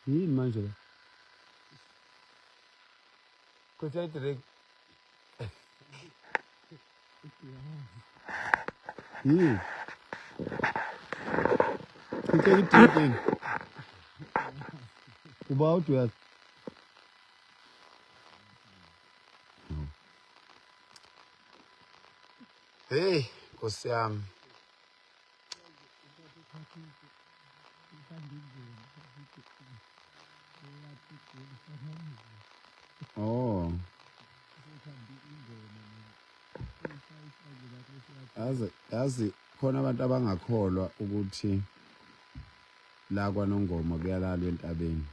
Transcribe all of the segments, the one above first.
yini manje la kothi direct yini ngicela idrinking uba uyazi hey Nkosi yami oh yazi khona abantu abangakholwa ukuthi la kwaNongoma kuyalalwa entabeni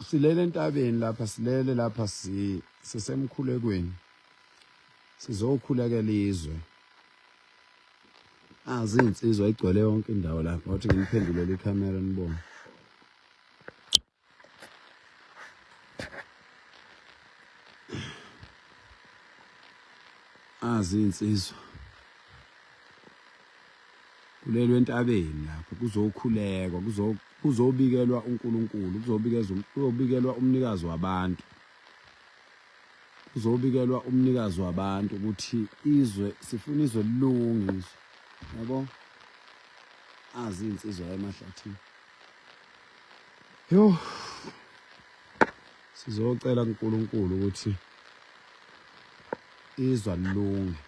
silele entabeni lapha silele lapha sisemkhulekweni sizokhulekela izwe insizwa igcwele yonke indawo lapha wathi ngiphendulele ikhamera nibone insizwa kulelwe entabeni lapho kuzokhulekwa kuzobikelwa uNkulunkulu kuzobikelwa umnikazi wabantu kuzobikelwa umnikazi wabantu ukuthi izwe sifuna izwe lilungiswe yabo insizwa emahlathini yo sizocela kuNkulunkulu ukuthi izwe lilunge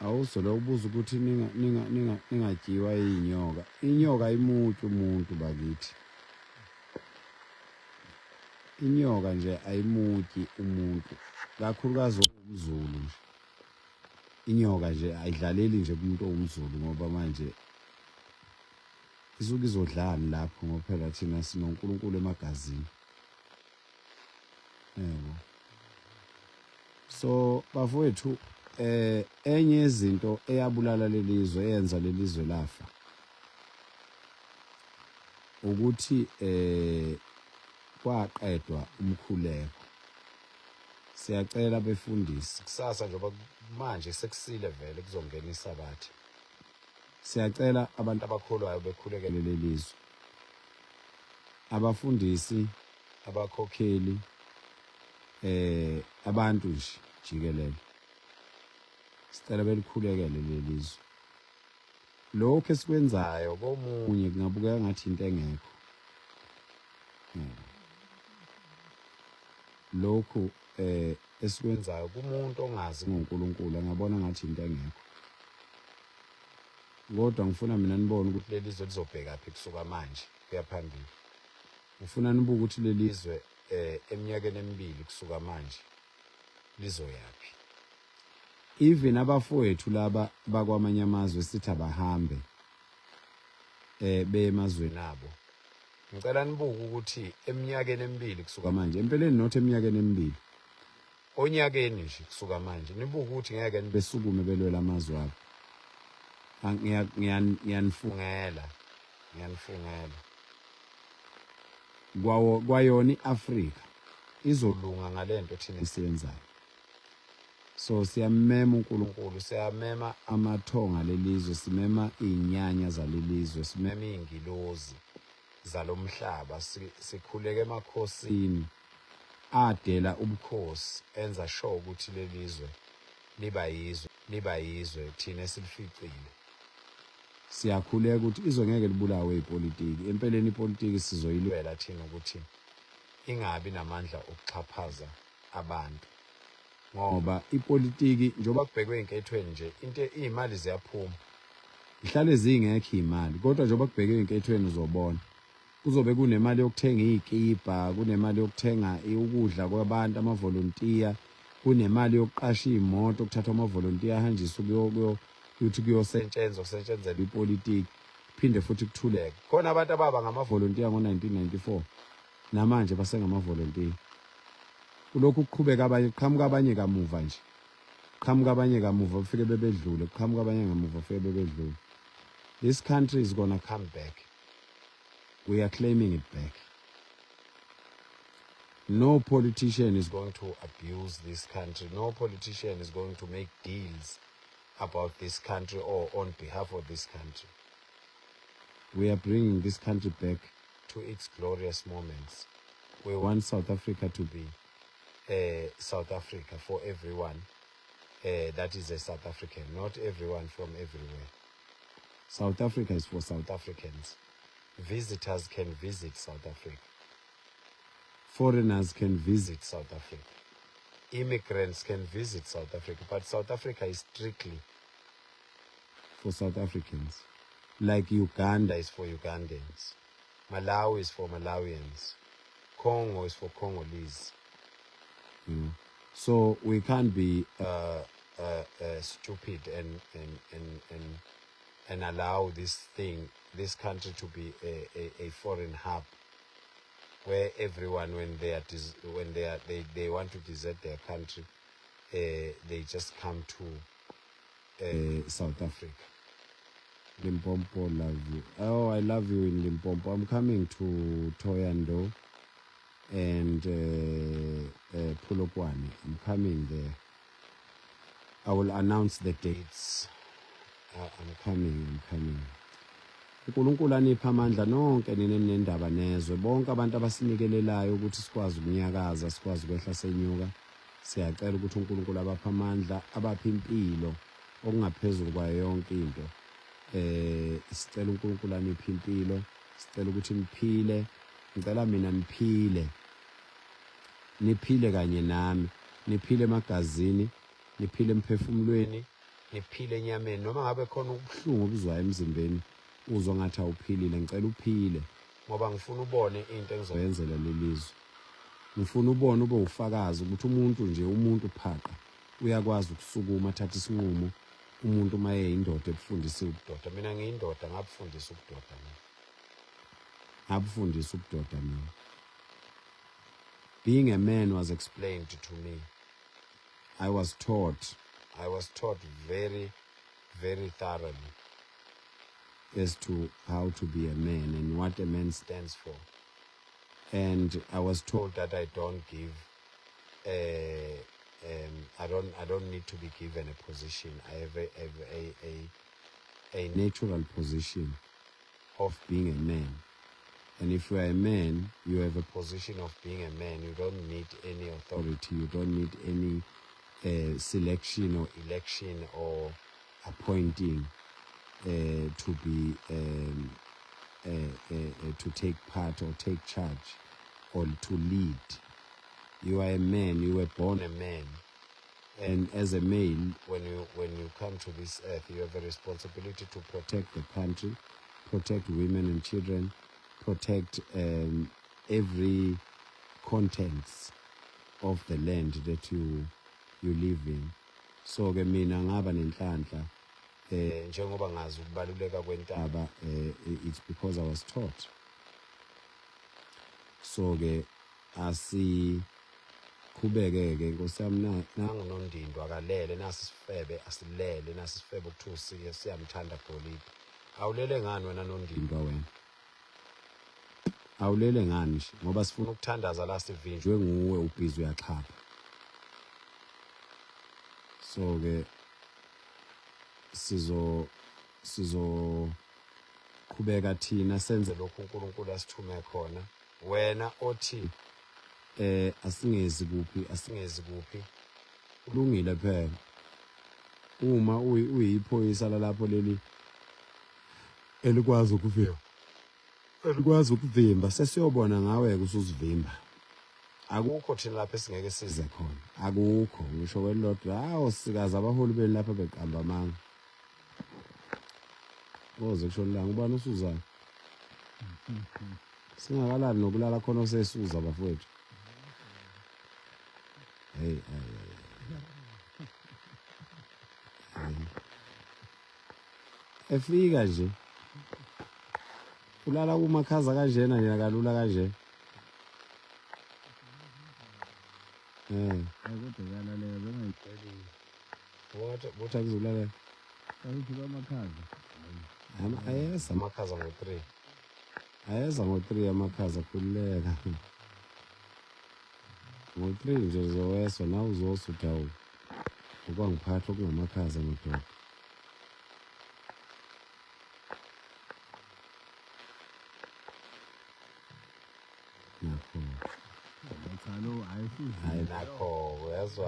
awuzole ubuza ukuthi ningatyiwa inyoka ayimutyi umuntu bakithi inyoka nje ayimutyi umuntu kakhulukazi umZulu nje inyoka nje ayidlaleli nje kumuntu owumZulu ngoba manje isuke izodlani lapho ngoba phela thina sinoNkulunkulu emagazini yebo so bafowethu enye izinto eyabulala lelizwe eyenza lelizwe lafa ukuthi kwaqedwa umkhuleko siyacela befundisi kusasa njengoba manje sekusile vele kuzongena isabathi siyacela abantu abakholwayo bekhulekele lelizwe abafundisi abakhokheli abantu nje jikelele sicela belikhulekele lelizwe lokho esikwenzayo komunye kungabukeka ngathi into engekho lokho esikwenzayo kumuntu ongazi ngoNkulunkulu angabona ngathi into engekho kodwa ngifuna mina nibone ukuthi lelizwe lizobheka phi kusuka manje kuya phambili ngifuna nibuke ukuthi lelizwe eminyakeni emibili kusuka manje lizoyapi even abafowethu laba bakwamanye amazwe sithi abahambe bemazweni abo ngicela nibuke ukuthi eminyakeni emibili kusuka manje empeleni not eminyakeni emibili onyakeni nje kusuka manje nibuke ukuthi ngeke besukume belwela amazwe abo ngiyanifungela kwayona iAfrika izolunga ngalento thina esiyenzayo so siyamema uNkulunkulu siyamema amathonga lelizwe simema inyanya zalelizwe simema ingilozi zalomhlaba sikhuleke emakhosini adela ubukhosi enza sure ukuthi lelizwe liba yizwe thina esilificile siyakhuleka ukuthi izwe ngeke libulawe ipolitiki empeleni ipolitiki sizoyilwela thina ukuthi ingabi namandla okuxhaphaza abantu ngoba ipolitiki njoba kubhekwe inkethweni nje into izimali ziyaphuma ihlale zingekho imali kodwa njoba kubhekwe inkethweni uzobona kuzobe kunemali yokuthenga izikipa kunemali yokuthenga ukudla kwabantu amavolontiya kunemali yokuqasha imoto ukuthatha amavolontiya ahanjiswe ukuthi kuyosetshenzela ipolitiki phinde futhi kuthuleke khona abantu ababa ngamavolontiya ngo1994 namanje basengamavolontiya kulokhu kuqhubeka abanye qhamuka abanye kamuva nje qhamuka abanye kamuva ufike bebedlule qhamuka abanye kamuva ufike bebedlule this country is going to come back we are claiming it back no politician is going to abuse this country no politician is going to make deals about this country or on behalf of this country We are bringing this country back to its glorious moments. We want South Africa to be South Africa for everyone that is a South African, not everyone from everywhere. South Africa is for South Africans. Visitors can visit South Africa. Foreigners can visit South Africa. Immigrants can visit South Africa, but South Africa is strictly for South Africans. Like Uganda is for Ugandans. Malawi is for Malawians. Congo is for Congolese. So we can't be stupid and allow this country to be a foreign hub where everyone, when they want to desert their country, they just come to South Africa. Limpopo, love you. Oh, I love you in Limpopo. I'm coming to Thohoyandou and Polokwane. I'm coming there. I will announce the dates. I'm coming. uNkulunkulu anipha amandla nonke nini nendaba nezwe bonke abantu abasinikelelayo ukuthi sikwazi ukunyakaza sikwazi ukwehla senyuka siyacela ukuthi uNkulunkulu abapha amandla abapha impilo okungaphezulu kwayo yonke into sicela uNkulunkulu aniphe impilo sicela ukuthi niphile ngicela mina niphile kanye nami niphile emagazini niphile emphefumulweni niphile enyameni noma ngabe khona ubuhlungu obuzwayo emzimbeni uzwa ngathi awuphilile ngicela uphile ngoba ngifuna ubone into engizoyenzela lelizwe ngifuna ubone ube ufakazi ukuthi umuntu phaqa uyakwazi ukusukuma athatha isinqumo umuntu maye indoda ebufundisa ubudoda mina ngiyindoda ngabufundisa ubudoda mina being a man was explained to me. I was taught very, very thoroughly as to how to be a man and what a man stands for. And I was told that I don't give, I don't need to be given a position. I have a natural position of being a man. And if you are a man, you have a position of being a man. You don't need any authority. You don't need any selection or election or appointing to be to take part or take charge or to lead. You are a man. You were born a man, and as a male, when you come to this earth, you have a responsibility to protect the country, protect women and children, protect every contents of the land that you live in. So ke mina ngaba nenhlanhla njengoba ngazi ukubaluleka kwentaba it's because I was taught. So ke asiqhubeke ke nkosiyami nangu Nondindo akalele nasi sifebe asilele nasi sifebe ukuthiwa siyamthanda Doliphi awulele ngani wena Nondindo wena awulele ngani nje ngoba sifuna ukuthandaza la sivinjwe nguwe ubhizi uyaxhapha. So ke sizo qhubeka thina senze lokhu uNkulunkulu asithume khona wena othi asingezi kuphi kulungile phela uma uyiphoyisa lapho leli elikwazi ukuvimba sesiyobona ngawe kusuzivimba akukho thina lapha esingeke size khona akukho ngisho welodwa hawo sikaza abaholi beni lapha beqamba amanga oze kusho la ngubani uSuzana singakalali nokulala khona osesuza bafowethu hey efika nje ulala kumakhaza kanjena yena kalula kanje kodwa yalalela bengayiceli what akuzulala awuthi bamakhaza ayeza amakhaza ngo3 ayeza ngo3 amakhaza khululeka ngo3 nje zoweswa nawe uzosutha ukwangiphatha okungamakhaza ngododa hayi nakho uyazwa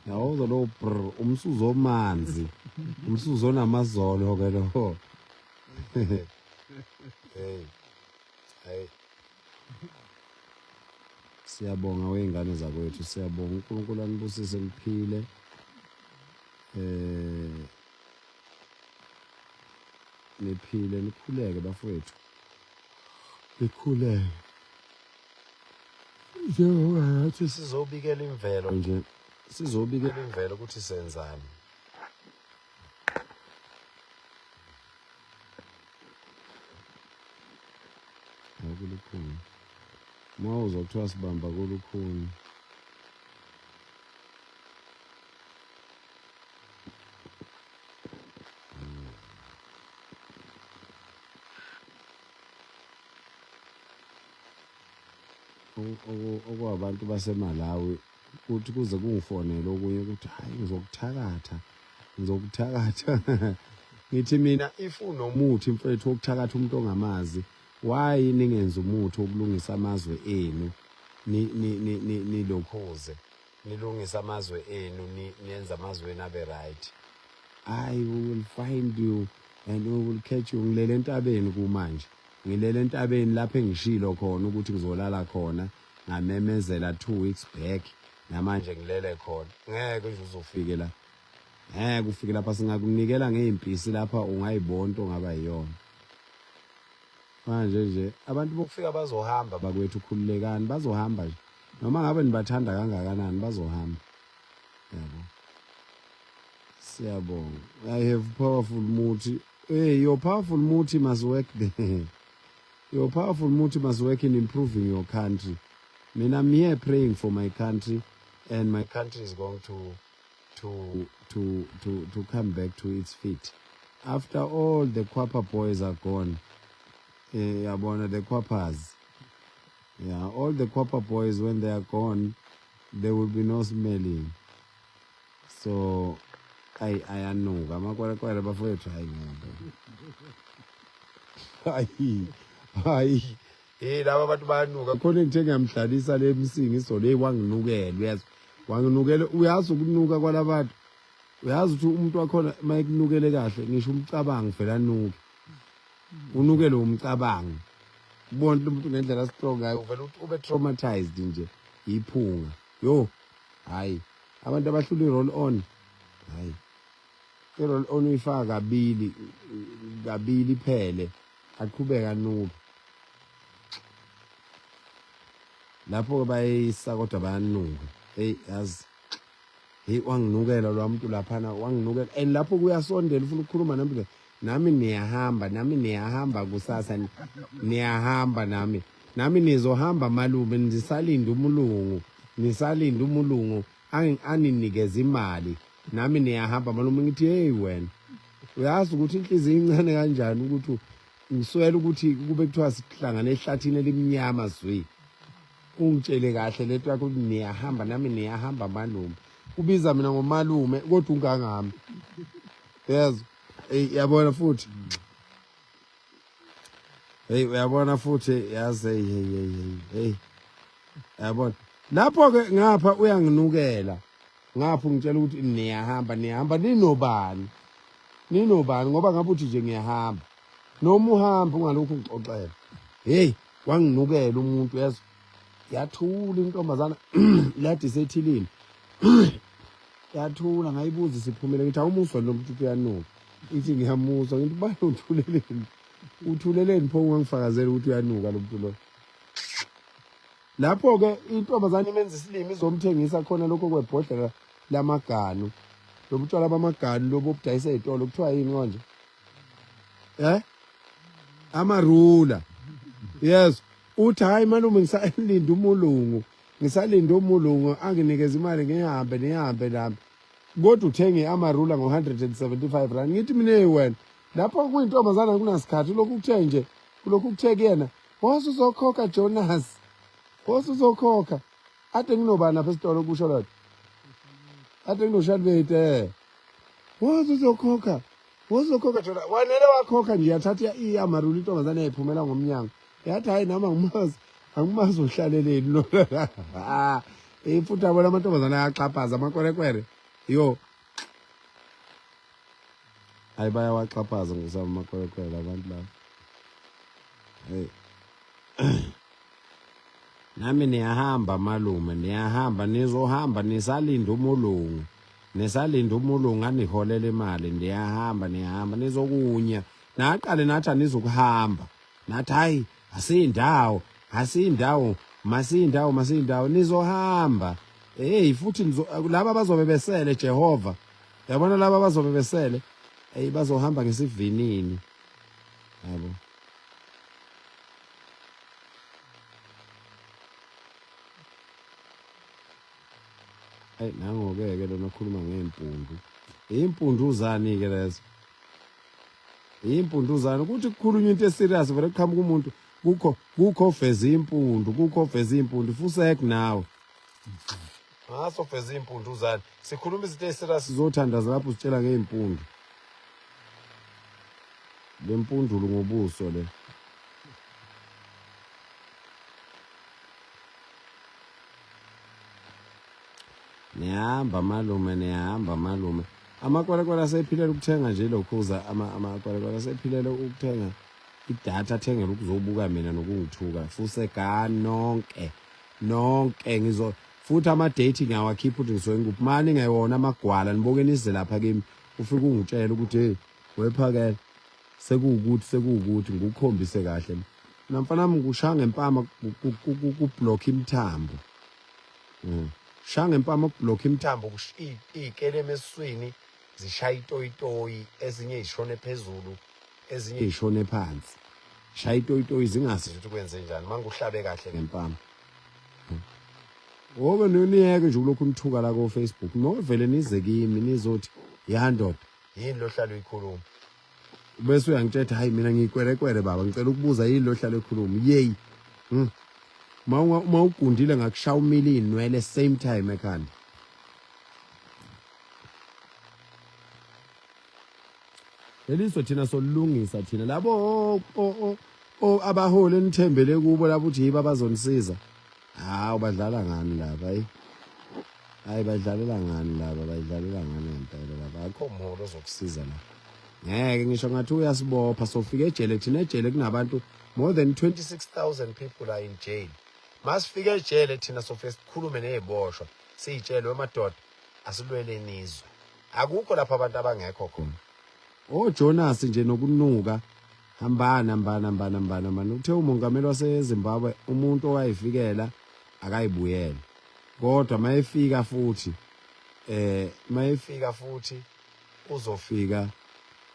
yawuzwa lo brr umsuzo omanzi umsuzo onamazolo ke lo hey hey siyabonga weingane zakwethu siyabonga uNkulunkulu anibusise niphile niphile nikhuleke bafowethu nikhuleke njengoba sizobikela imvelo nje sizobikela imvelo ukuthi senzani akulukhuni mawuza kuthiwa sibamba kulukhuni okwabantu baseMalawi kuthi kuze kungifonele okunye ukuthi hayi ngizokuthakatha ngithi mina if unomuthi mfethu wokuthakatha umuntu ongamazi why ningenza umuthi wokulungisa amazwe enu nilokhuze nilungisa amazwe enu niyenza amazwe enu abe right I will find you and we will catch you ngilele entabeni kumanje ngilele entabeni lapho engishilo khona ukuthi ngizolala khona ngamemezela 2 weeks back namanje ngilele khona ngeke nje uzofike la ngeke ufike lapha singakunikela ngeimpisi lapha ungayibona into ngaba yiyona manje nje abantu bokufika bazohamba bakwethu khululekani bazohamba nje noma ngabe nibathanda kangakanani bazohamba yabo siyabonga I have powerful muthi your powerful muthi must work there your powerful muthi must work in improving your country mina I'm here praying for my country and my country is going to come back to its feet after all the Kwapa boys are gone yabona the Kwapas yeah all the Kwapa boys when they are gone there will be no smelling so ayanuka amakwalakwala bafowethu hayi ngento hayi laba abantu bayanuka khona ngithe ngiyamhlalisa le msingi isole wanginukela uyazi wanginukela uyazi ukunuka kwalabantu uyazi ukuthi umuntu wakhona mayikunukele kahle ngisho umcabango vela anuke unukele umcabango ubona umuntu ngendlela strong ngayo uvela ukuthi ube traumatized nje iphunga yo hayi abantu abahlula i-roll on hayi i-roll on uyifaka kabili phele aqhubeka nuka lapho bayisa kodwa bayanuka hey yazi hey wanginukela lo muntu laphana wanginukela and lapho kuyasondela ufuna ukukhuluma nami niyahamba kusasa niyahamba nami nizohamba malume nisalinde umulungu aninikeza imali nami niyahamba malume ngithi hey wena uyazi ukuthi inhliziyo incane kanjani ukuthi ngiswela ukuthi kube kuthiwa sihlangana ehlathini elimnyama zwi ungitshele kahle lethu yakho niyahamba nami niyahamba malume ubiza mina ngomalume kodwa ungangami yazi yabona futhi uyabona futhi yazi hey yabona lapho ke ngapha uyanginukela ngapha ungitshela ukuthi niyahamba ninobani ngoba ngabe uthi nje ngiyahamba noma uhamba ungalokhu ngixoxela hey wanginukela umuntu yazi yathula intombazana ladi sethilini yathula ngayibuza siphumele ngithi awumuswa lo muntu uyanuka ithi ngiyamuzwa ngithi bani uthuleleni pho ungangifakazela ukuthi uyanuka lo muntu lo lapho ke intombazana imenza isilimi izomthengisa khona lokho kwebhodlela lamaganu lobutshwala bamaganu lobo obudayisa ezitolo kuthiwa yini konje amarula yes uthi hayi malume ngisalinde umulungu anginikeza imali ngihambe lapha kodwa uthenge amarula ngo175 rand ngithi mina wena lapho kuyintombazana kunasikhathi lokhu kuthe nje kulokhu kuthe kuyena wosuzokhokha Jonas wosuzokhokha ade nginobana lapha esitolo kusho lokho ade nginoshalibete wosuzokhokha Jonas wanele wakhokha nje yathatha amarula intombazana yayiphumela ngomnyango yathi hayi nama ngimazi angimazi uhlaleleni lo futhi abona amantombazane ayaxhaphaza amakwerekwere yo hayi bayawaxhaphaza ngosaba amakwerekwere abantu laba hey nami niyahamba malume niyahamba nizohamba nisalinda umulungu nisalinda umulungu aniholela imali niyahamba nizokunya naqale nathi anizokuhamba nathi hayi asindawo masindawo nizohamba hey futhi laba bazobe besele Jehova yabona laba bazobe besele hey bazohamba ngesivinini yabo hey nangoke ke lona khuluma ngeempundu impundu ke lezo impunduzana ukuthi kukhulunywa into eserious vele kuqhamuka umuntu kukho feza impundu fusek nawe ngaso feza impunduzana sikhuluma izinto eserious sizothandaza lapho sitshela ngeimpundu lempundulo ngobuso le niyahamba malume amakwerekwere asephilela ukuthenga nje lokhuza amakwerekwere asephilela ukuthenga idatha athengela ukuzobuka mina nokungithuka fuse nonke futhi ama-dating awakhipha ukuthi ngisuke ngikuphi mani ngayona amagwala niboke nize lapha kimi ufike ungitshela ukuthi hey wephakela sekuwukuthi ngikukhombise kahle namfana nami ngushaya ngempama kublock imithambo shaya ngempama kublock imithambo iyikeleme esiswini zishaya itoyitoyi ezinye zishone phezulu ezinye zishone phansi shaya itoyitoyi zingasi ukuthi kwenze njani manje uhlabe kahle ngempama ngoba niyeke nje ulokhu nithuka la ko Facebook novele nize kimi nizothi yandoda yini lo hlalo ikhuluma bese uyangitshela hayi mina ngikwerekwere baba ngicela ukubuza yini lo hlalo ekhuluma yeyi uma ugundile ngakushaya umili inwele same time ekhanda leliso thina solungisa thina labo abaholi enithembele kubo labo uthi yiba bazonisiza hawu badlala ngani laba hayi badlalela ngani laba badlalela ngani ngempela laba akho mholo ozokusiza la ngeke ngisho ngathi uyasibopha sofika ejele thina ejele kunabantu more than 26,000 people are in jail masifika ejele thina sofike sikhulume neziboshwa siyitshele wemadoda asilwele nizwe akukho lapha abantu abangekho khona Jonas nje nokunuka hambana mani uthe umongameli waseZimbabwe umuntu owayifikela akayibuyela kodwa mayefika futhi uzofika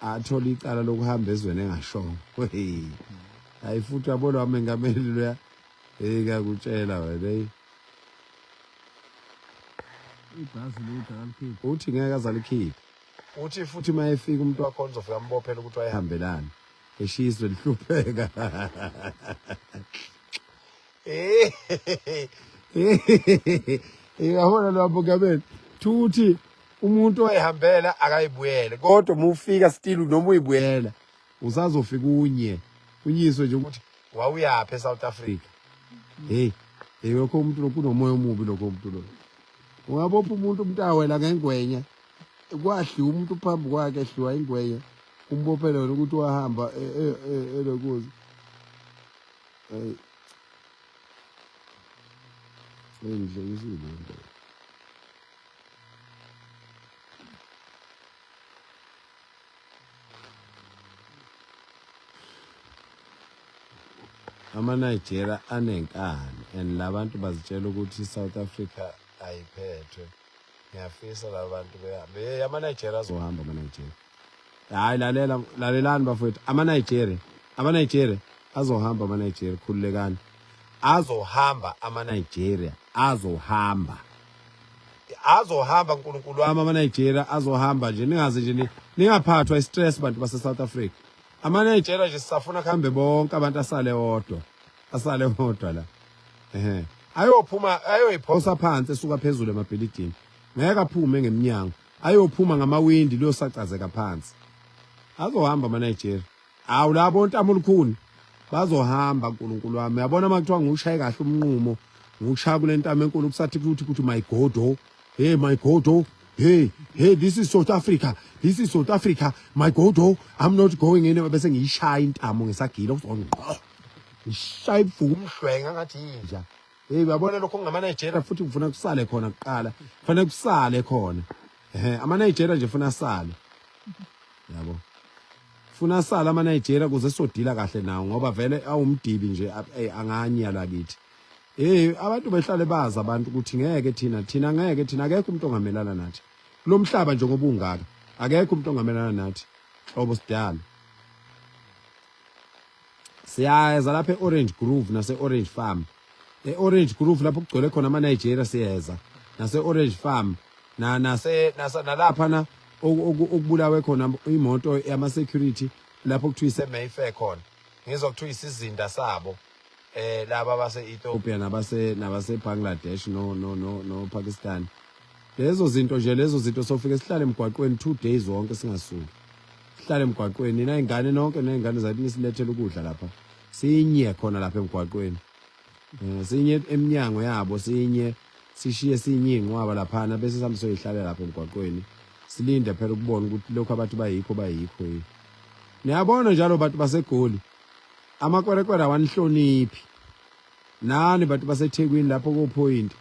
athola icala lokuhamba ezweni engashongo hayi futhi yabona wamengameli loya ngiyakutshela wena ibhasi lutho alikhipha uthi ngeke azalikhipha uthi futhi mayefika umuntu wakho uzofika ambophela ukuthi wayehambelana eshiswe lihlupheka yabona lo mongameli thuthi umuntu wayehambela akayibuyele kodwa uma ufika still noma uyibuyela usazofika unyiswe nje ukuthi wawuyaphi eSouth Africa lokho umuntu lokunomoya omubi lokho umuntu lo ungabopha umuntu awela ngengwenya kwahliwa umuntu phambi kwakhe ehliwa ingwenya umbophele wena ukuthi wahamba elokuzi ngidlekisile into ama-Nigeria anenkani and labantu bazitshela ukuthi iSouth Africa ayiphethwe ngiyafisa labantu behambe ama-Nigeria azohamba ama-Nigeria hayi lalelani bafowethu ama-Nigeria azohamba ama-Nigeria khululekani azohamba ama-Nigeria azohamba nkulunkulu wami ama-Nigeria azohamba nje ningaze nje ningaphathwa istress bantu base-South Africa ama-Nigeria nje sisafuna kuhambe bonke abantu asale wodwa la ayoyiphosa phansi esuka phezulu emabhilidini ngeke aphume ngeminyango ayophuma ngamawindi liyosacazeka phansi azohamba ama-Nigeria awu labo ntamo lukhuni bazohamba uNkulunkulu wami uyabona makuthiwa ngiwushaye kahle umnqumo ngiwushaya kule ntamo enkulu kusathi ukuthi my God oh hey my God oh hey this is South Africa my God oh I'm not going in bese ngiyishaya intamo ngesagila ngqo ngishaya ibuku umhlwenga ngathi yinja uyabona lokho ngama Nigeria futhi kufuna kusale khona kuqala kufanele kusale khona ama Nigeria nje funa sale yabo funa sala ama Nigeria kuze sodila kahle nawo ngoba vele awumdibi nje anganya lakithi abantu behlale bazi abantu ukuthi ngeke thina ngeke thina akekho umuntu ongamelana nathi lo mhlaba nje ngoba ungaka akekho umuntu ongamelana nathi hlobo sidala siyeza lapha eOrange Grove nase Orange Farm eOrange Grove lapho kugcwele khona ama Nigeria siyeza nase Orange Farm nalapha na okubulawe khona imoto yama security lapho kuthiwa ise Mayfair khona ngizokuthiwa isizinda sabo laba base Ethiopia nabase Bangladesh no Pakistan lezo zinto sofika sihlale emgwaqweni 2 days wonke singasuki sihlale emgwaqweni nina ingane nonke nezingane zathi nisilethele ukudla lapha sinye khona lapha emgwaqweni sinye eminyango yabo sinye sishiye sinye ingcwaba laphana bese samsoyihlala lapha emgwaqweni silinde phela ukubona ukuthi lokho abantu bayikho niyabona njalo abantu baseGoli amakwerekwera awanihloniphi nani abantu baseThekwini lapho ko point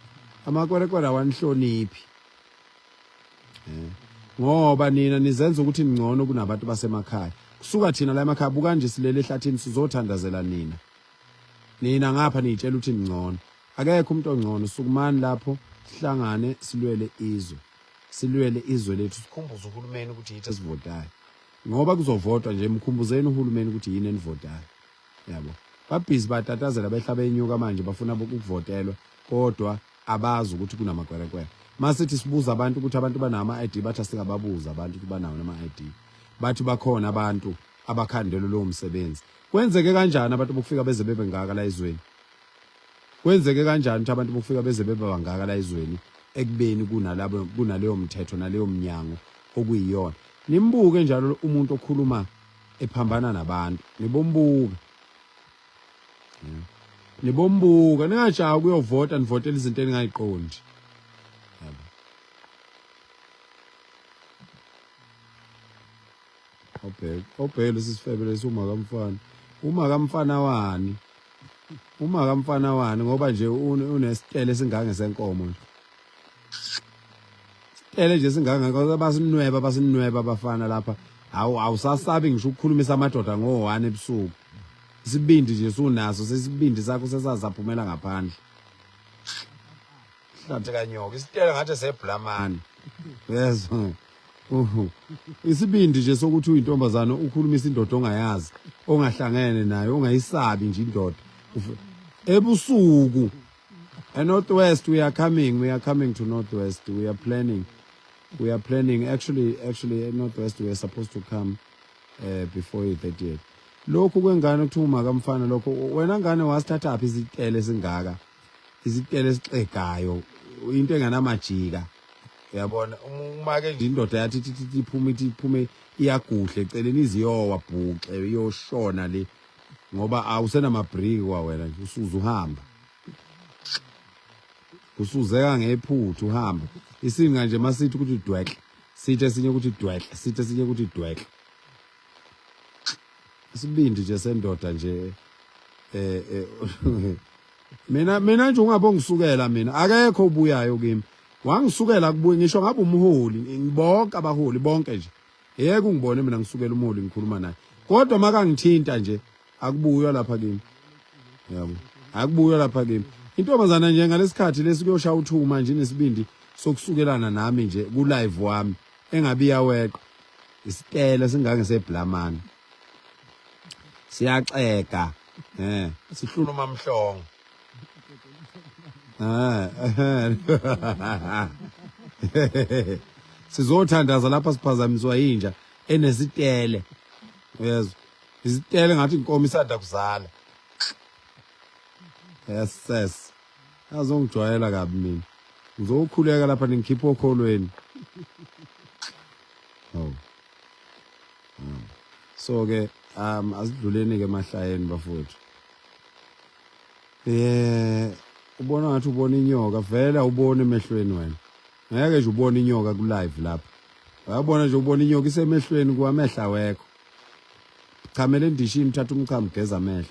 amakwerekwera awanihloniphi ngoba nina nizenza ukuthi ngcono kunabantu basemakhaya kusuka thina la emakhaya buka nje silele ehlathini sizothandazela nina ngapha niyitshela ukuthi ngcono akekho umuntu ongcono sukumani lapho sihlangane silwele izwe lethu sikhumbuze uhulumeni ukuthi yithi esivotayo ngoba kuzovotwa nje mkhumbuzeni uhulumeni ukuthi yini enivotayo yabo babhizi batatazela behlaba enyuka manje bafuna ukuvotelwa kodwa abazi ukuthi kunamakwerekwere masithi sibuza abantu ukuthi abantu banama ID bathi singababuza abantu ukuthi banawo nama ID bathi bakhona abantu abakhandela lo msebenzi kwenzeke kanjani abantu bokufika beze bebe ngaka la izweni kwenzeke kanjani ukuthi abantu bokufika beze bebe bangaka la izweni ekubeni kunaleyo mthetho naleyo mnyango okuyiyona nimbuke njalo umuntu okhuluma ephambana nabantu nibombuka ningajaha kuyovota nivotela izinto eningayiqondi obhele sisifebele umakamfana wani ngoba nje unesitele singange senkomo nje sitele nje singange basinweba abafana lapha awusasabi ngisho ukukhulumisa amadoda ngo1 ebusuku isibindi nje sunaso sesibindi sakho sesazaphumela ngaphandle hlathe kanyoka isitele ngathi seblamani yezo isibindi nje sokuthi uyintombazana ukhulumisa indoda ongayazi ongahlangene nayo ongayisabi nje indoda ebusuku Northwest we are coming to Northwest we are planning actually Northwest we are supposed to come before the 30th lokho kwengane ukuthi umakamfana lokho wena ngane wasithatha aphi izitele singaka izitele esixegayo into enganamajika uyabona uma ke nje indoda yathi iphume iyaguhle eceleni iziyowa bhuxe iyoshona le ngoba awusena mabriki kwa wena nje usuze uhamba usuzeka ngephuthu uhamba isinga nje masithi ukuthi dwekle sithi esinye ukuthi dwekle sithi esinye ukuthi dwekle isibindi nje sendoda nje mina nje ungabonga usukela mina akekho ubuyayo kimi wangisukela kubuye ngisho ngabe umholi ngibonke abaholi bonke nje yeke ungibone mina ngisukela umholi ngikhuluma naye kodwa makangithinta nje akubuywa lapha kimi yabo akubuywa lapha kimi intombazana nje ngalesikhathi lesikuyoshaya uthuma nje nesibindi sokusukelana nami nje ku live wami engabi yaweqa isitele singange seblamani siyaceka sihluluma mhlongo sizothandaza lapha siphazamiswa yinja enesitele yezwa isitele ngathi inkomo isanda kuzala yes azongijwayela kabi mina ngizokhuleka lapha ningikhipha okholweni so ke asidluleni ke emahlayeni bafowethu. Ubona ngathi ubona inyoka vela ubone emehlweni wena. Ngeke nje ubone inyoka ku live lapha. Uyabona nje ubona inyoka isemehlweni kwamehla wekho. Chamele endishini uthatha umchamo geza amehlo.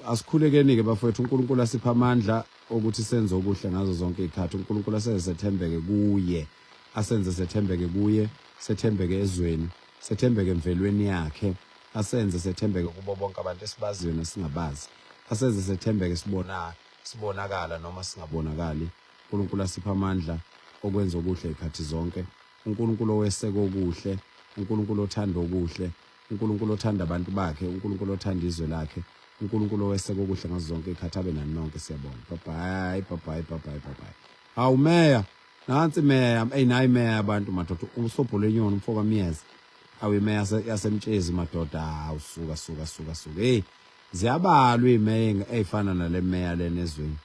Asikhulekeni ke bafowethu uNkulunkulu asipha amandla ukuthi senze okuhle ngazo zonke izikhathi. uNkulunkulu asenze sethembeke kuye. Asenze sethembeke kuye, sethembeke ezweni, sethembeke emvelweni yakhe. Asenze sethembeke kubo bonke abantu esibaziyo nesingabazi. Asenze sethembeke sibonakala noma singabonakali. uNkulunkulu asipha amandla okwenza okuhle izikhathi zonke. uNkulunkulu oweseka okuhle, uNkulunkulu othanda okuhle, uNkulunkulu othanda abantu bakhe, uNkulunkulu othanda izwe lakhe, uNkulunkulu oweseka okuhle ngazo zonke izikhathi abe nani nonke siyabonga. Bye. Hawu meya, nansi meya, nayi meya abantu madoda, uSobholenyoni umfoka Miyeza. Awu meya yasemtshezi madoda, suka. Ziyabalwa imeya ezifana nale meya lena ezweni.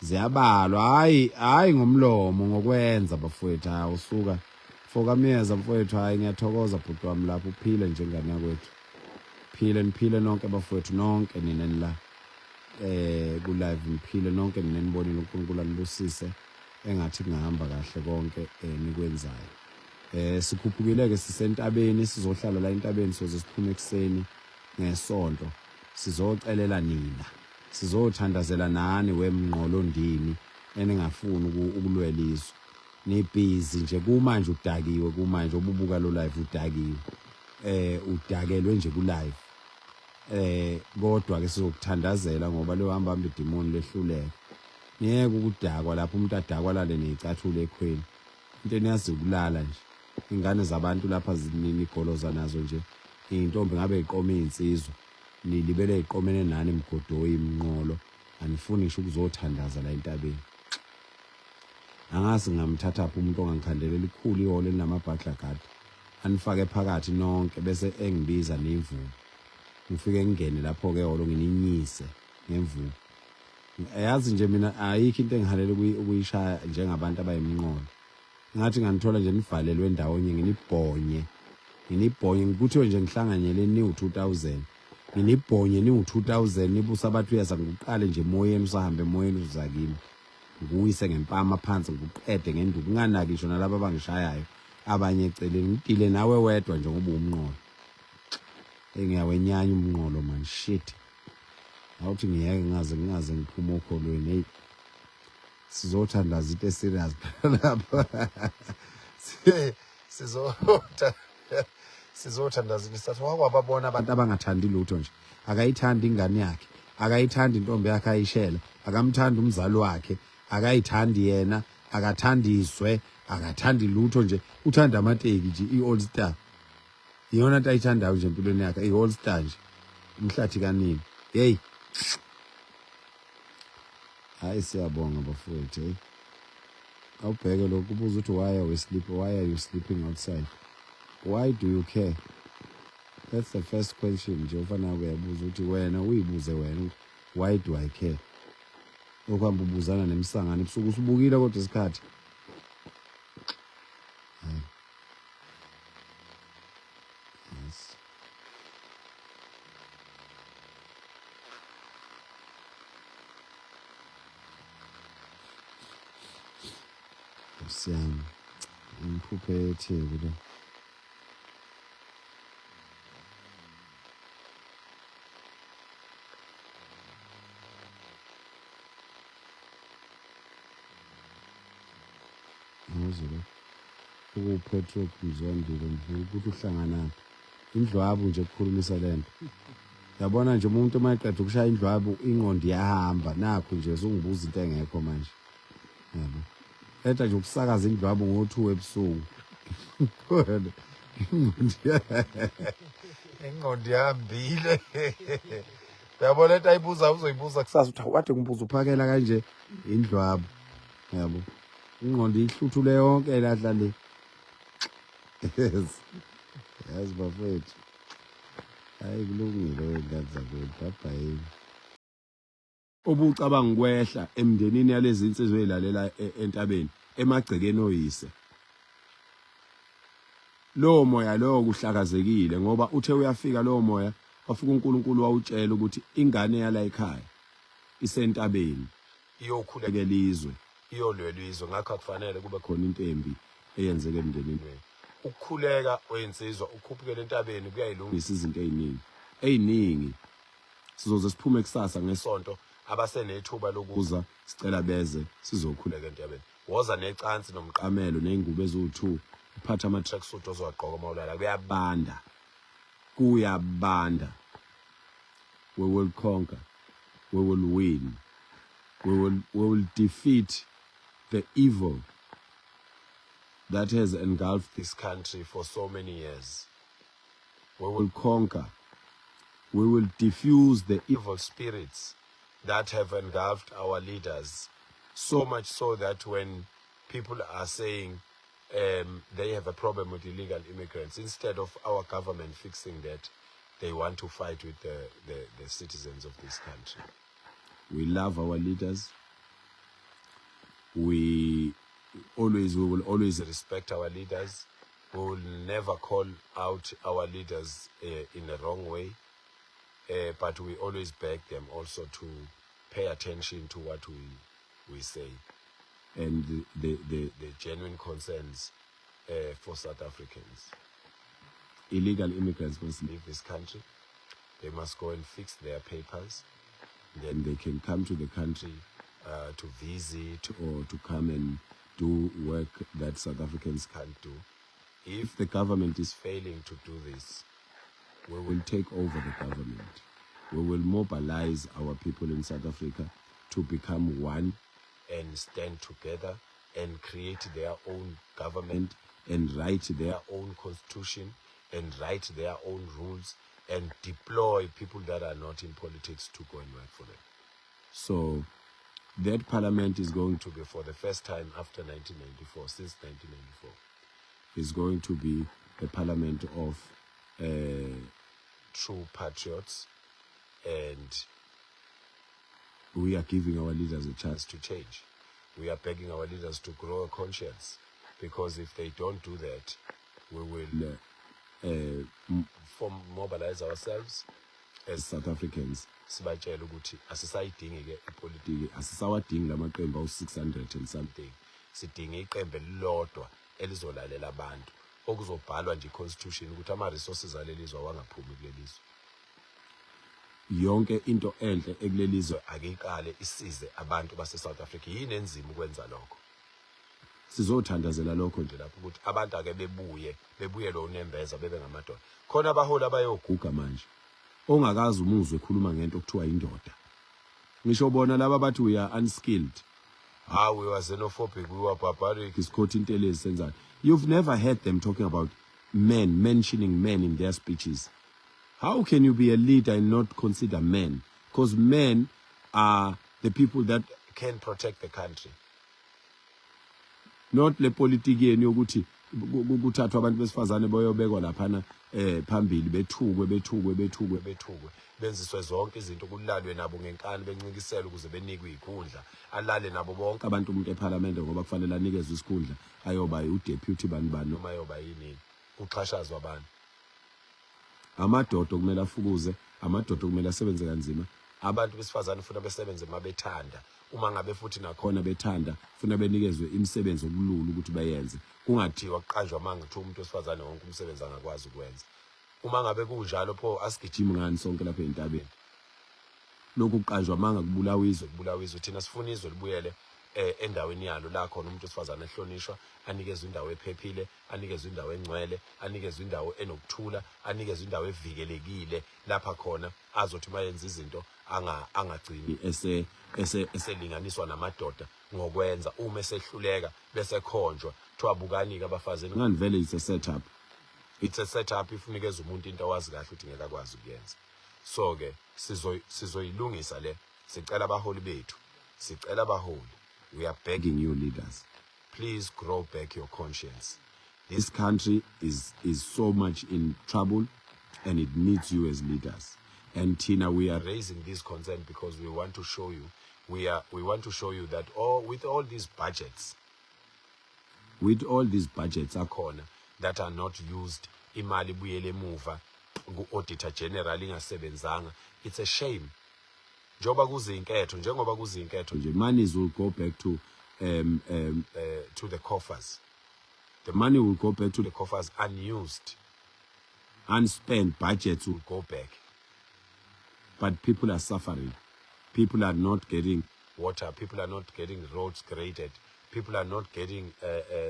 Ziyabalwa, hayi ngomlomo ngokwenza bafowethu. Hawu suka. Mfoka Miyeza mfowethu, hayi ngiyathokoza bhuti wami lapho uphile njengani yakwethu. Niphile nonke bafowethu nonke nina la ku live niphile nonke nina nibonile uNkulunkulu anibusise engathi kungahamba kahle konke nikwenzayo. Sikhuphukile ke sisentabeni sizohlala la entabeni soze siphume ekseni ngesonto sizocelela nina sizothandazela nani wemnqolo ndini eningafuni ukulwela izwe nibhizi nje kumanje udakiwe kumanje obubuka lo live udakiwe udakelwe nje ku live kodwa ke sizokuthandazela ngoba lo hamba idemoni lehluleke ngeke ukudakwa lapho umuntu adakwa lale nezicathule ekhweni into eniyazi ukulala nje ingane zabantu lapha zinimigoloza nazo nje intombi ngabe iqoma izinsizwa nilibele iqomene nani emgodoyi imnqolo anifuni ngisho ukuzothandaza la entabeni angasi ngamthatha apho umuntu ongangikhandelela ikhulu ihole linamabhadla gadi anifake phakathi nonke bese engibiza nemvubu ngifike ngene lapho ke holo ngininyise ngemvubu yazi nje mina ayikho into engihalele ukuyishaya njengabantu abayimnqolo ngathi nganithola nje nivalelwe endawonye nginibhonye ngikuthiwe nje ngihlanganyele ni u2000 nginibhonye ni u2000 nibusa abathu yaza ngiqale nje emoyeni usahambe emoyeni uzakini ngiyise ngempama phansi ngiqede ngenduku nganaki ngisho nalabo abangishayayo abanye eceleni ngidile nawe wedwa nje ngoba umnqolo engiyawenyanya umnqolo man shit awuthi ngiyeke ngaze ngiphuma okholweni hey sizothandaza into serious lapha sizothandaza isathu wakwababona abantu abangathandi lutho nje akayithandi ingane yakhe akayithandi intombi yakhe ayishela akamthandi umzali wakhe akayithandi yena akathandi izwe akathandi lutho nje uthanda amateki nje iAll Star iyona into ayithandayo nje empilweni yakhe iAll Star nje umhlathi kanini hey hayi siyabonga bafowethu awubheke lokhu ubuza ukuthi why are you sleeping outside why do you care that's the first question nje ufana uyabuza ukuthi wena uyibuze wena why do I care ukuhamba ubuzana nemsangane ebusuku usubukile kodwa isikhathi yes siyami ngiphuphetheke lo ngizolo ukuPetrol Mzondile ukuthi uhlangana indlwabu nje ukukhulumisa lento yabona nje umuntu mayiqeda ukushaya indlwabu ingqondo iyahamba nakho nje uzungibuza into engekho manje yabo etha nje ukusakaza indlwabu ngo2 ebusuku ingqondo yahambile uyabona lento ayibuza uzoyibuza kusasa uthi wathi ngibuza uphakela kanje indlwabu yabo ingqondo ihluthule yonke lahla le yes bafethu hayi kulungile wengane zakwethu bye obucabanga ukwehla emndenini yalezi insizwe ezilalela entabeni emagcekeni oyise lo moya lo kuhlakazekile ngoba uthe uyafika lo moya wafika uNkulunkulu wawutshela ukuthi ingane yala ekhaya isentabeni iyokhuleka elizwe iyolwelizwe ngakho akufanele kube khona into embi eyenzeke emndenini wenu ukukhuleka wensizwa ukhuphukele entabeni kuyayilungisa izinto eziningi sizoze siphume kusasa ngesonto abasenethuba lokuza sicela beze sizokhuleka entabeni woza necansi nomqamelo neingubo ezu2 uphatha ama tracksuit ozwaqoka mawulala kuyabanda we will conquer we will win we will defeat the evil that has engulfed this country for so many years. We will conquer. We will diffuse the evil spirits that have engulfed our leaders. So much so that when people are saying they have a problem with illegal immigrants, instead of our government fixing that, they want to fight with the citizens of this country. We love our leaders. We will always respect our leaders. We will never call out our leaders in the wrong way, but we always beg them also to pay attention to what we say and the genuine concerns for South Africans. Illegal immigrants must leave this country. They must go and fix their papers. Then they can come to the country to visit or to come and do work that South Africans can't do. If the government is failing to do this, we will take over the government. We will mobilize our people in South Africa to become one and stand together and create their own government and write their own constitution and write their own rules and deploy people that are not in politics to go and work for them. So that parliament is going to be, for the first time after 1994, since 1994, is going to be a parliament of true patriots, and we are giving our leaders a chance to change. We are begging our leaders to grow a conscience, because if they don't do that, we will mobilize ourselves as South Africans. Sibatshela ukuthi asisayidingi ke ipolitiki, asisawadingi lamaqembu awu600 and something. Sidinga iqembu elilodwa elizolalela abantu okuzobhalwa nje iconstitution ukuthi ama resources alelizwe awangaphumi kulelizwe. Yonke into enhle ekulelizwe akeyiqale isize abantu base South Africa. Yini enzima ukwenza lokho? Sizothandazela lokho nje lapho ukuthi abantu ake bebuye lo nembeza bebe ngamadoda. Khona abaholi abayoguga manje. Ongakazi umuzwe ekhuluma ngento okuthiwa indoda. Ngisho bona laba bathi we are unskilled. We were xenophobic, we were barbaric. Isikhothi into lezenzayo. You've never heard them talking about men, mentioning men in their speeches. How can you be a leader and not consider men? Because men are the people that can protect the country. Not le politiki yokuthi kuthathwa abantu besifazane boyobekwa laphana phambili bethukwe benziswe zonke izinto kulalwe nabo ngenkani bencinkiselwe ukuze benikwe ikhundla alale nabo bonke abantu umuntu eParliament ngoba kufanele anikezwe isikhundla ayoba uDeputy bani noma ayoba yini uxhashazwa abantu. Amadoda kumele afukuze, amadoda kumele asebenze kanzima. Abantu besifazane ufuna besebenze mabethanda. Uma ngabe futhi nakhona bethanda ufuna benikezwe imisebenzi obululu ukuthi bayenze. Kungathiwa kuqanjwa manga ukuthi umuntu wesifazane wonke umsebenzi angakwazi ukwenza. Uma ngabe kunjalo pho asigijima ngani sonke lapha entabeni. Lokhu kuqanjwa manga kubulawa izwe thina sifuna izwe libuyele endaweni yalo la khona umuntu wesifazane ehlonishwa, anikezwe indawo ephephile, anikezwe indawo engcwele, anikezwe indawo enokuthula, anikezwe indawo evikelekile lapha khona azothi mayenza izinto angagcini eselinganiswa namadoda ngokwenza uma esehluleka bese khonjwa thwabukani ke abafazini ngani vele it's a setup. It's a setup if unikeza umuntu into awazi kahle ukuthi ngeke akwazi ukuyenza. So ke sizoyilungisa le, sicela abaholi bethu, sicela abaholi. We are begging you leaders, please grow back your conscience. This country is so much in trouble and it needs you as leaders. And Tina, we are raising this concern because we want to show you, we want to show you that with all these budgets akhona, that are not used, imali buyele emuva ku-auditor general ingasebenzanga. It's a shame. Njengoba kuzinketho nje, monies will go back to the coffers. The money will go back to the coffers unused. Unspent budgets will go back. But people are suffering. People are not getting water. People are not getting roads graded. People are not getting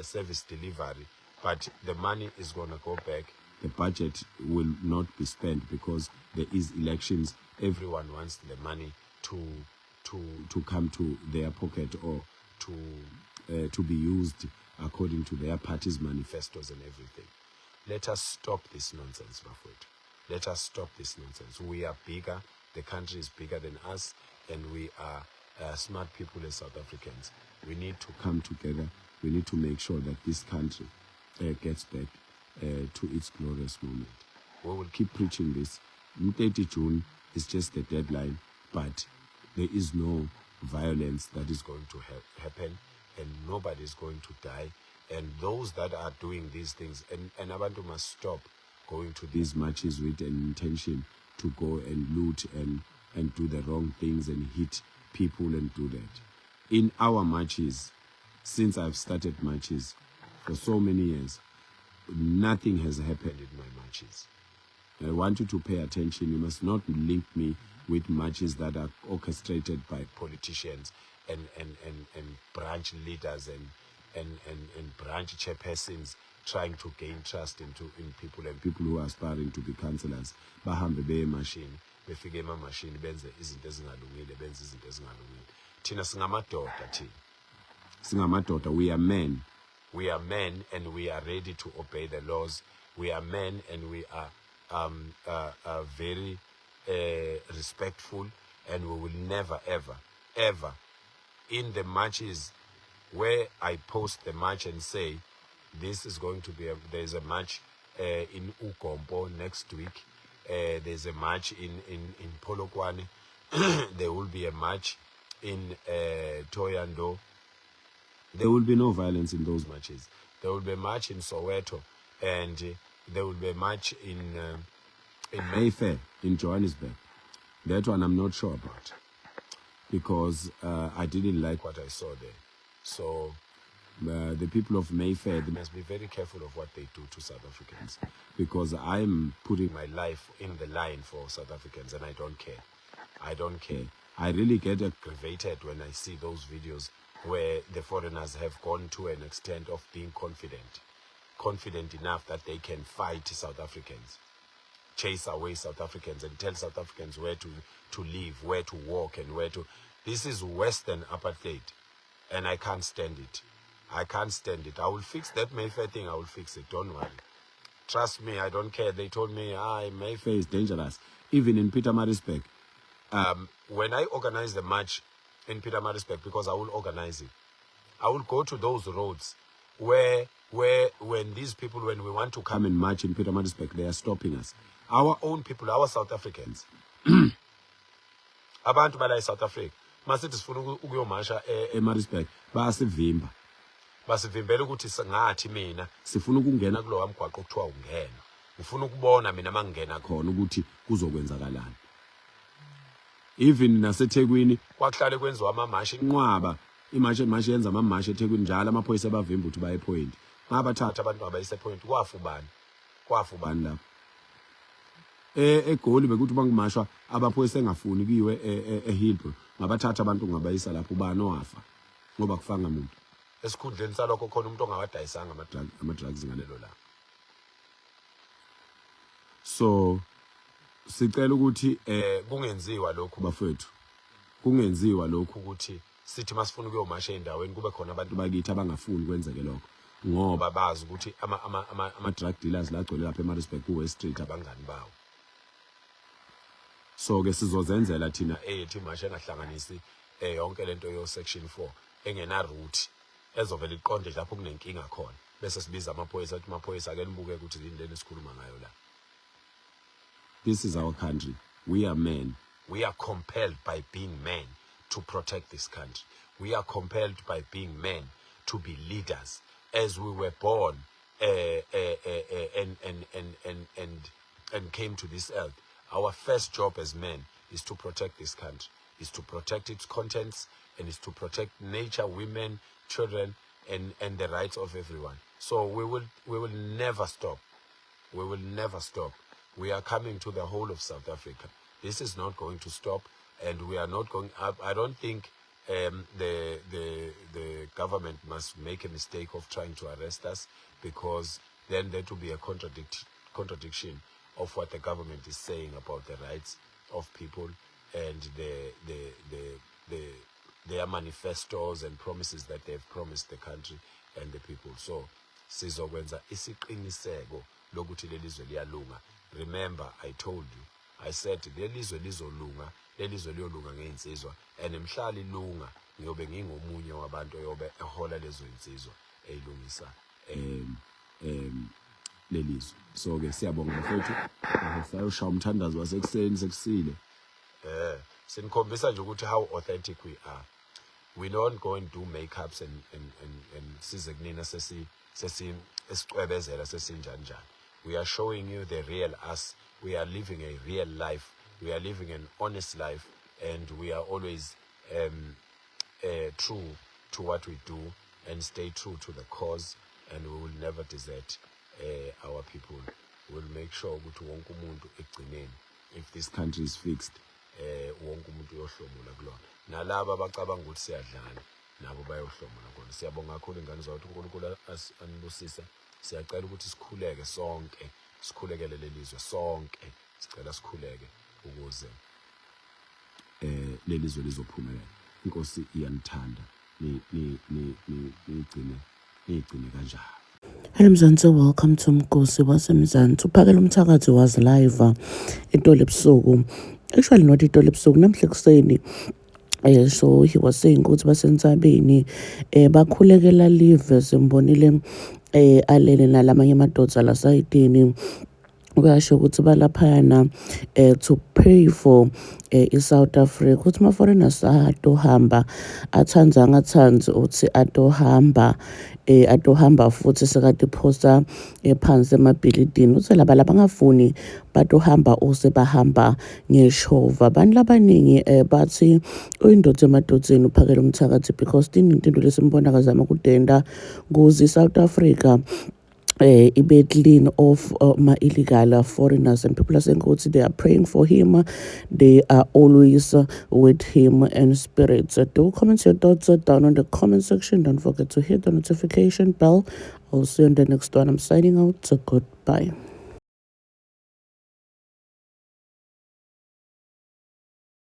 service delivery. But the money is going to go back. The budget will not be spent because there is elections. Everyone wants the money to come to their pocket or to be used according to their party's manifestos and everything. Let us stop this nonsense, Bafowethu. Let us stop this nonsense. We are bigger. The country is bigger than us, and we are smart people as South Africans. We need to come together. We need to make sure that this country gets back to its glorious moment. We will keep preaching this. 30 June is just the deadline, but there is no violence that is going to happen, and nobody is going to die. And those that are doing these things, and abantu must stop going to these marches with an intention to go and loot and do the wrong things and hit people and do that. In our marches, since I've started marches for so many years, nothing has happened in my marches. I want you to pay attention. You must not link me with marches that are orchestrated by politicians and branch leaders and branch chairpersons trying to gain trust in people, and people who are aspiring to be councillors. Bahambe beye machine, befike ema machine benze izinto ezingalungile, benze izinto ezingalungile. Thina singamadoda, we are men. We are men, and we are ready to obey the laws. We are men, and we are very respectful, and we will never, ever, in the marches where I post the march and say, this is going to be, there's a march in Ugompo next week. There's a march in Polokwane. There will be a march in Thohoyandou. There will be no violence in those marches. There will be a march in Soweto, and there will be a march in Mayfair, in Johannesburg. That one I'm not sure about, because I didn't like what I saw there. So the people of Mayfair, they must be very careful of what they do to South Africans, because I'm putting my life in the line for South Africans, and I don't care. I don't care. I really get aggravated when I see those videos where the foreigners have gone to an extent of being confident enough that they can fight South Africans, chase away South Africans, and tell South Africans where to live, where to walk, and where to... This is Western apartheid, and I can't stand it. I can't stand it. I will fix that Mayfair thing. I will fix it. Don't worry. Trust me, I don't care. They told me, Mayfair is dangerous. Even in Pietermaritzburg. When I organize the march in Pietermaritzburg, because I will organize it, I will go to those roads where when these people, when we want to come and march in Pietermaritzburg, they are stopping us. Our own people, our South Africans. Abantu bala South Africa. Masithi sifuna ukuyomasha eMaritzburg, bayasivimba. Basivimbela ukuthi ngathi mina sifuna ukungena kulowa mgwaqo okuthiwa ungena. Ngifuna ukubona mina mangena khona ukuthi kuzokwenzakalani. Even naseThekwini kwakuhlale kwenziwa amamashi inqwaba, imashi yenza amamashi eThekwini njalo amaphoyisa abavimba ukuthi baye point. Ngabathatha abantu abayise point, kwafubani lapho. eGoli bekuthi bangumashwa abaphoyisa engafuni kiwe eHillbrow, ngabathatha abantu ngabayisa lapho ubani owafa ngoba kufanga umuntu. Esikhundleni salokho khona umuntu ongawadayisanga ama-drugs ngalelo la. So sicela ukuthi kungenziwa lokhu bafethu. Kungenziwa lokhu ukuthi sithi masifuna ukuyomasha endaweni kube khona abantu bakithi abangafuni kwenzeke lokho, ngoba bazi ukuthi ama-drug dealers lagcwele lapha eMaritzburg ku-West Street abangani bawo. So ke sizozenzela thina ethi imasha engahlanganisi yonke lento yo section 4 engena route ezovela iqonde lapho kunenkinga khona, bese sibiza amaphoyisa athi amaphoyisa ake nibuke ukuthi yini esikhuluma ngayo la. This is our country. We are men. We are compelled by being men to protect this country. We are compelled by being men to be leaders. As we were born and came to this earth. Our first job as men is to protect this country, is to protect its contents, and is to protect nature, women, children, and the rights of everyone. So we will never stop. We will never stop. We are coming to the whole of South Africa. This is not going to stop, and we are not going up. I don't think the government must make a mistake of trying to arrest us, because then there will be a contradiction of what the government is saying about the rights of people and their manifestos and promises that they've promised the country and the people. So sizokwenza isiqiniseko lokuthi lelizwe liyalunga. Remember, I told you, I said lelizwe lizolunga, lelizwe liyolunga ngeinsizwa, and mhla lilunga ngiyobe ngingomunye wabantu oyobe ehola lezo insizwa eyilungisa lelizwe. So ke siyabonga bafethu, sayoshaya umthandazo wasekuseni sekusile. Sinikhombisa nje ukuthi how authentic we are. We don't go and do makeups and size kunina esicwebezela sesinjanjani. We are showing you the real us. We are living a real life. We are living an honest life, and we are always true to what we do and stay true to the cause, and we will never desert our people. We'll make sure ukuthi wonke umuntu egcineni, if this country is fixed, wonke umuntu uyohlomula kulona. Nalabo abacabanga ukuthi siyadlala nabo bayohlomula khona. Siyabonga kakhulu ingane zodwa, uNkulunkulu anibusise. Siyacela ukuthi sikhuleke sonke, sikhulekele lelizwe sonke. Sicela sikhuleke ukuze lelizwe lizophumelela. Inkosi iyanithanda, nigcine kanjalo. Hello Mzansi, welcome to Mkosi waseMzansi. Uphakela umthakathi was live into lebusuku. Actually not into lebusuku, namhla kuseni. So he was saying ukuthi basentsabeni bakhulekela live simbonile alele nalamanye amadoda la sayidini. Uyasho ukuthi balaphana to pray for South Africa, ukuthi ma foreigners atohamba athanza angathanzi uthi atohamba futhi sekade phosa phansi emabhilidini, uthi laba labangafuni batohamba ose bahamba ngeshova. Abantu labaningi bathi uyindoda emadodzeni uphakela umthakathi, because into lesimbona kazama kudenda kuzi South Africa ibe clean of illegal foreigners, and people are saying they are praying for him, they are always with him in spirit. So do comment your thoughts down on the comment section. Don't forget to hit the notification bell. I'll see you on the next one. I'm signing out, so goodbye.